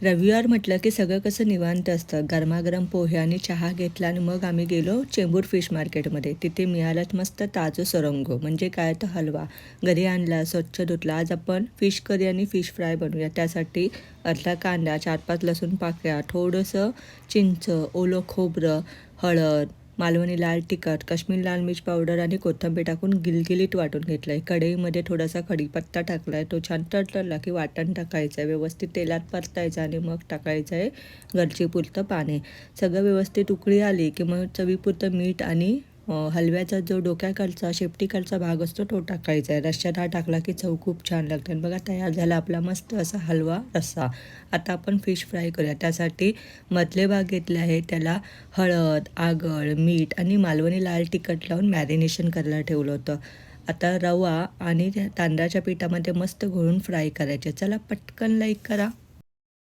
रविवार म्हटलं की सगळं कसं निवांत असतं. गरमागरम पोहे आणि चहा घेतला आणि मग आम्ही गेलो चेंबूर फिश मार्केटमध्ये. तिथे मिळालाच मस्त ताजं सरंगो म्हणजे काय तर हलवा. घरी आणला, स्वच्छ धुतला. आज आपण फिश करी आणि फिश फ्राय बनवूया. त्यासाठी अर्धा कांदा, 4-5 लसूण पाकळ्या, थोडंसं चिंच, ओलं खोबरं, हळद, मालवणी लाल तिखट, काश्मीरी लाल मिर्च पावडर आणि कोथिंबीर टाकून गिलगिलीत वाटून घेतलं आहे. कढईमध्ये थोडासा कढीपत्ता टाकला आहे. तो छान तळतळला की वाटण टाकायचं आहे. व्यवस्थित तेलात परतायचं आणि मग टाकायचं आहे गरजेपुरतं पाणी. सगळं व्यवस्थित उकळी आली की मग चवीपुरतं मीठ आणि हलव्याचा जो डोक्याकडचा शेपटीकडचा भाग असतो तो टाकायचा आहे. रश्श्यात हा टाकला की चव खूप छान लागते. आणि बघा तयार झाला आपला मस्त असा हलवा रस्सा. आता आपण फिश फ्राय करूया. त्यासाठी मधले भाग घेतले आहे. त्याला हळद, आगळ, मीठ आणि मालवणी लाल तिखट लावून मॅरिनेशन करायला ठेवलं होतं. आता रवा आणि त्या तांदळाच्या पिठामध्ये मस्त घोळून फ्राय करायचे. चला पटकन लाईक करा.